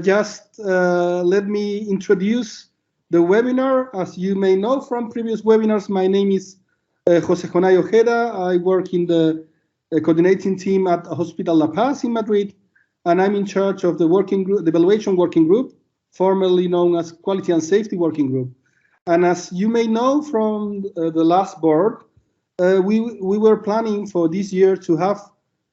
just let me introduce the webinar. As you may know from previous webinars, my name is José María Ojeda. I work in the coordinating team at Hospital La Paz in Madrid, and I'm in charge of the working group, the evaluation working group, formerly known as Quality and Safety Working Group. And as you may know from the last board, we were planning for this year to have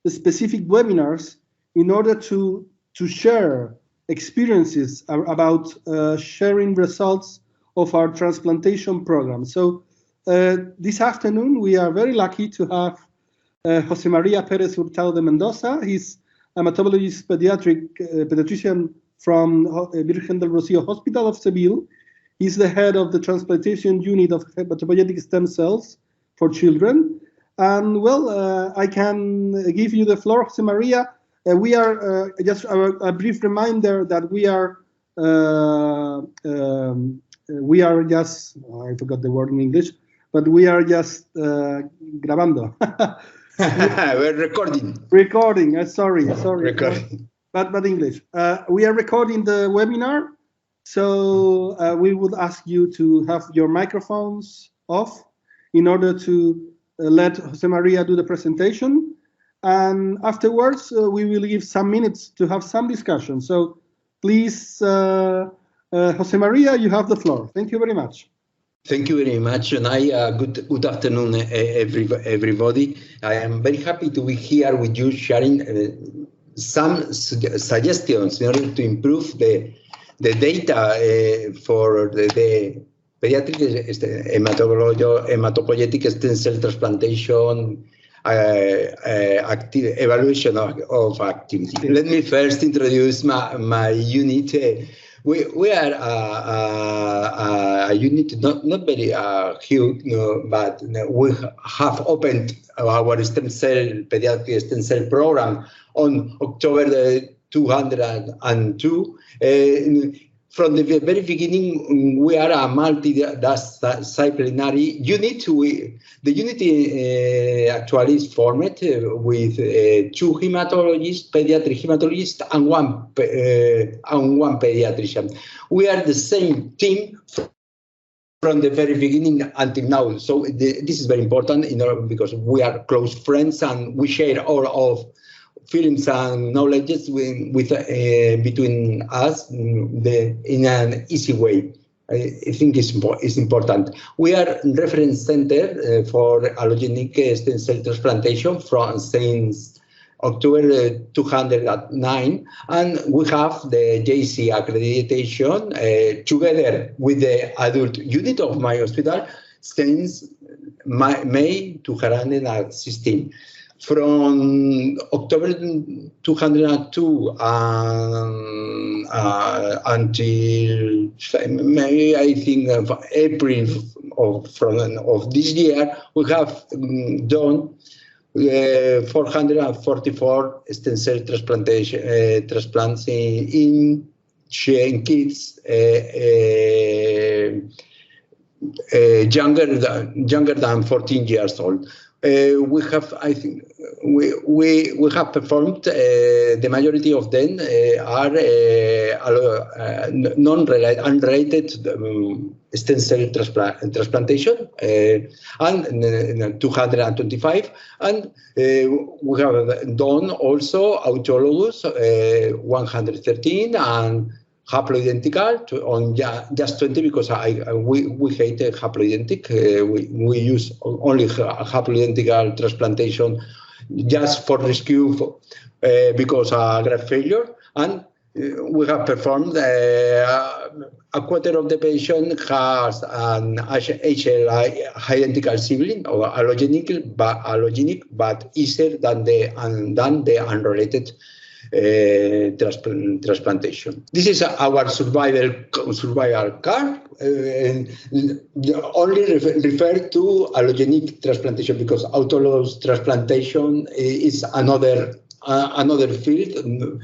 specific webinars in order to share experiences about sharing results of our transplantation program. So this afternoon, we are very lucky to have José María Pérez Hurtado de Mendoza. He's a hematologist pediatrician from Virgen del Rocío Hospital of Seville. He's the head of the Transplantation Unit of Hematopoietic Stem Cells for Children. And well, I can give you the floor, José María. We are just a brief reminder that we are just, I forgot the word in English, but we are just grabando. We're recording. Recording, sorry. Recording. But English. We are recording the webinar, so we would ask you to have your microphones off in order to let José María do the presentation. And afterwards, we will give some minutes to have some discussion. So please, José María, you have the floor. Thank you very much. Thank you very much, and good afternoon, everybody. I am very happy to be here with you, sharing some suggestions in order to improve the data for the pediatric hematopoietic stem cell transplantation evaluation of activity. Let me first introduce my unit. We are a unit not very huge, but we have opened our pediatric stem cell program on October 2002. From the very beginning, we are a multidisciplinary unit. The unit actually is formed with 2 hematologists, pediatric hematologists, and one pediatrician. We are the same team from the very beginning until now. So this is very important, because we are close friends and we share all of feelings and knowledge between us in an easy way. I think it's important. We are reference center for allogenic stem cell transplantation since October 2009, and we have the JC accreditation together with the adult unit of my hospital since May 2016. From October 2002 until May, I think, April of this year, we have done 444 stem cell transplants in kids younger than 14 years old. We have, I think, we have performed. The majority of them are unrated stem cell transplantation, and 225, and we have done also autologous 113 and haploidentical on just 20, because we hate haploidentic. We use only haploidentical transplantation just for rescue because of graft failure, and we have performed a quarter of the patient has an HLI identical sibling or allogenic, but easier than the unrelated transplantation. This is our survival curve, only referred to allogenic transplantation, because autologous transplantation is another field,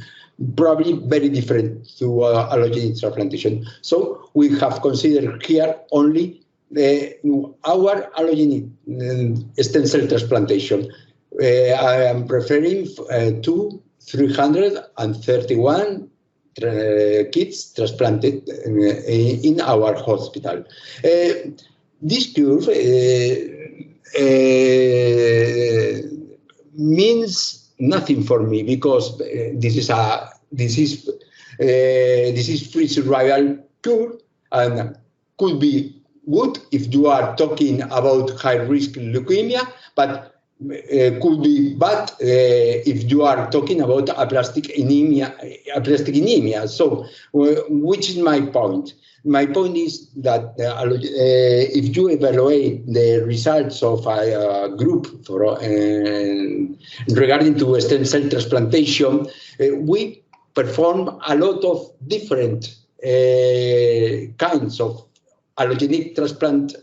probably very different to allogenic transplantation. So we have considered here only our allogenic stem cell transplantation. I am referring to 331 kids transplanted in our hospital. This curve means nothing for me because this is free survival curve and could be good if you are talking about high-risk leukemia, but could be bad if you are talking about aplastic anemia. So, which is my point? My point is that if you evaluate the results of a group for, regarding to stem cell transplantation, we perform a lot of different kinds of allogenic transplant,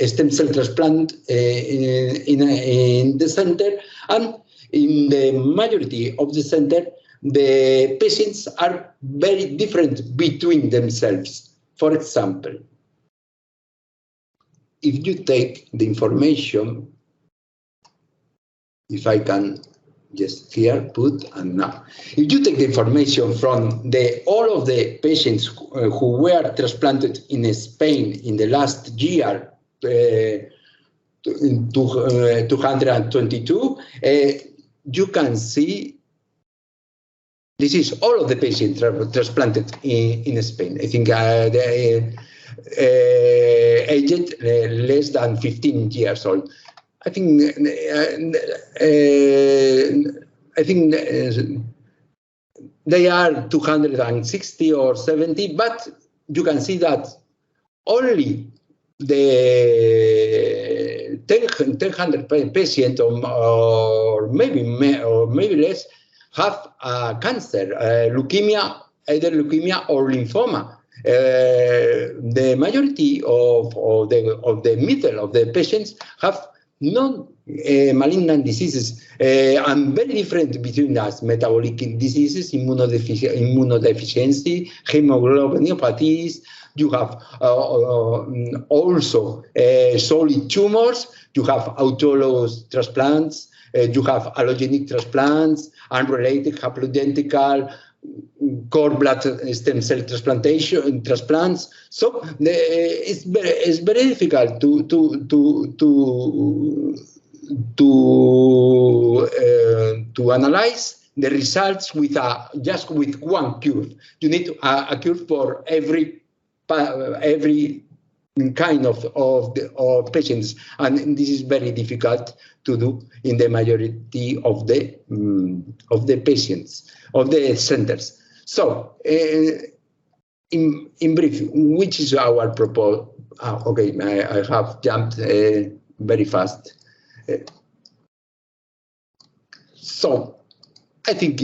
stem cell transplant in the center, and in the majority of the center, the patients are very different between themselves. For example, if you take the information, if I can just here put and now, if you take the information from all of the patients who were transplanted in Spain in the last year, 222, you can see this is all of the patients transplanted in Spain. I think aged less than 15 years old. I think they are 260 or 70, but you can see that only the 1,000 patients or maybe less have cancer, leukemia, either leukemia or lymphoma. The majority of the middle of the patients have non-malignant diseases and very different between us: metabolic diseases, immunodeficiency, hemoglobinopathies. You have also solid tumors. You have autologous transplants. You have allogenic transplants, unrelated haploidentical, cord blood stem cell transplantation transplants. So it's very difficult to analyze the results with just with one curve. You need a curve for every kind of patients, and this is very difficult to do in the majority of the patients of the centers. So, in brief, which is our proposal? Okay, I have jumped very fast. So, I think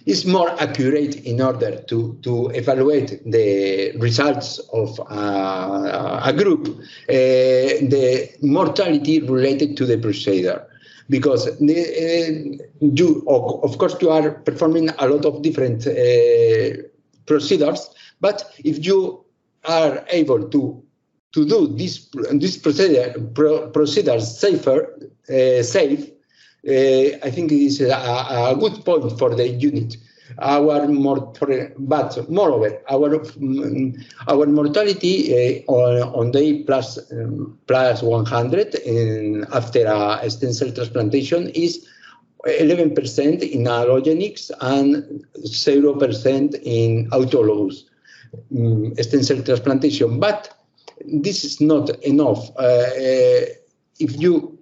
it's more accurate in order to evaluate the results of a group, the mortality related to the procedure. Because of course, you are performing a lot of different procedures, but if you are able to do this procedure safe, I think it is a good point for the unit. But moreover, our mortality on day plus 100 after a stem cell transplantation is 11% in allogenics and 0% in autologous stem cell transplantation. But this is not enough. If you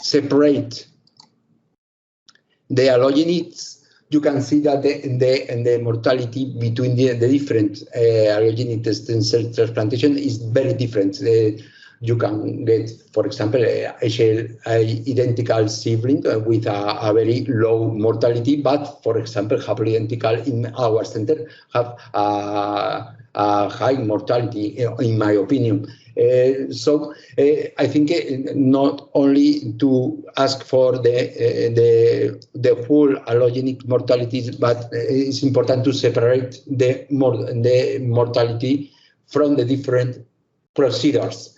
separate the allogenics, you can see that the mortality between the different allogenic stem cell transplantation is very different. You can get, for example, identical sibling with a very low mortality, but, for example, haploidentical in our center have a high mortality, in my opinion. So I think not only to ask for the full allogenic mortalities, but it's important to separate the mortality from the different procedures.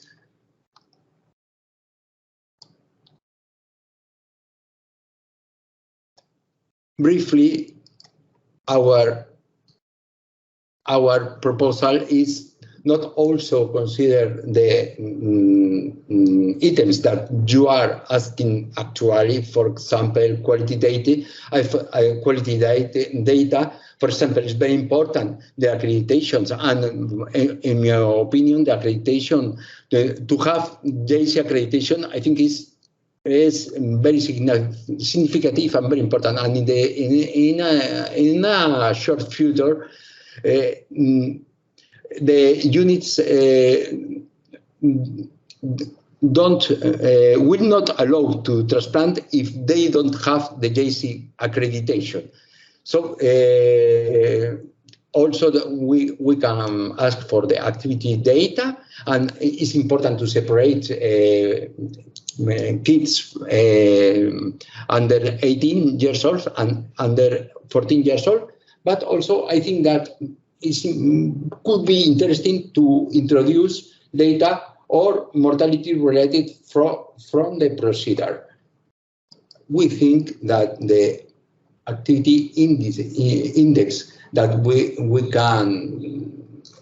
briefly, our proposal is not also consider the items that you are asking actually, for example, quality data. For example, is very important, the accreditations, and in my opinion, the accreditation, to have JC accreditation, I think is very significant and very important. And in a short future, the units will not allow to transplant if they don't have the JC accreditation. So also we can ask for the activity data, and it's important to separate kids under 18 years old and under 14 years old. But also I think that it could be interesting to introduce data or mortality related from the procedure. We think that the activity index that we can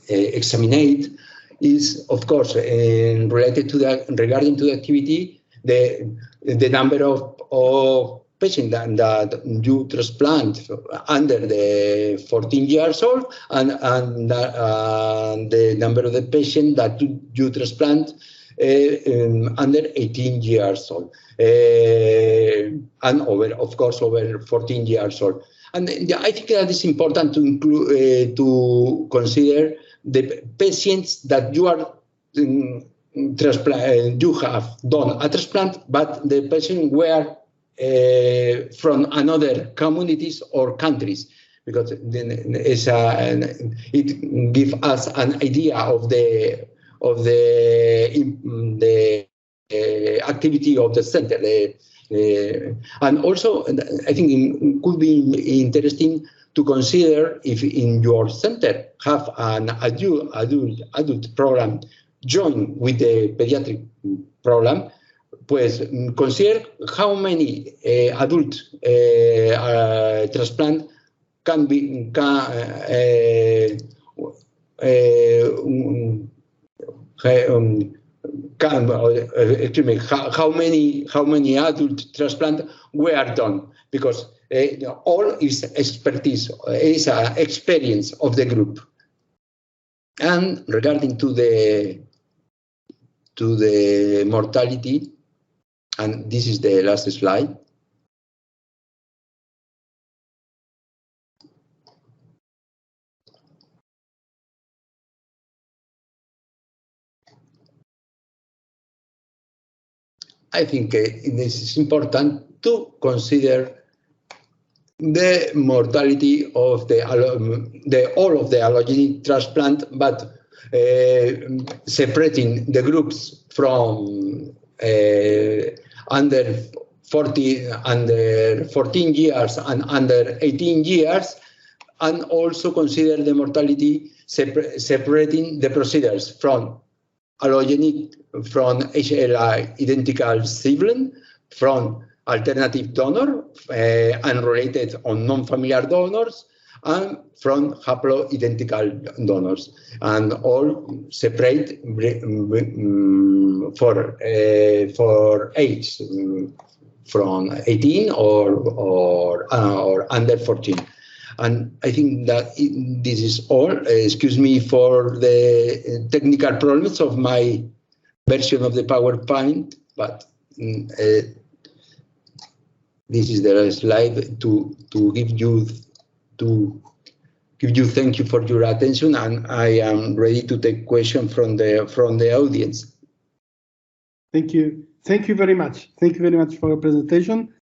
examine is, of course, related to regarding to the activity, the number of patients that you transplant under the 14 years old, and the number of the patients that you transplant under 18 years old, and over, of course, over 14 years old. And I think that it's important to include, to consider the patients that you are you have done a transplant, but the patient were from another communities or countries, because then it gives us an idea of the activity of the center. And also, I think it could be interesting to consider if in your center have an adult program join with the pediatric program. Pues consider how many adult transplant can be how many adult transplant were done, because all is expertise, is experience of the group. And regarding to the mortality, and this is the last slide. I think this is important to consider the mortality of all of the allogenic transplant, but separating the groups from under 14 years and under 18 years, and also consider the mortality separating the procedures from allogenic, from HLI identical sibling, from alternative donor, unrelated or non-familiar donors, and from haploidentical donors, and all separate for age from 18 or under 14. And I think that this is all. Excuse me for the technical problems of my version of the PowerPoint, but this is the slide to give you thank you for your attention, and I am ready to take questions from the audience. Thank you very much. Thank you very much for your presentation.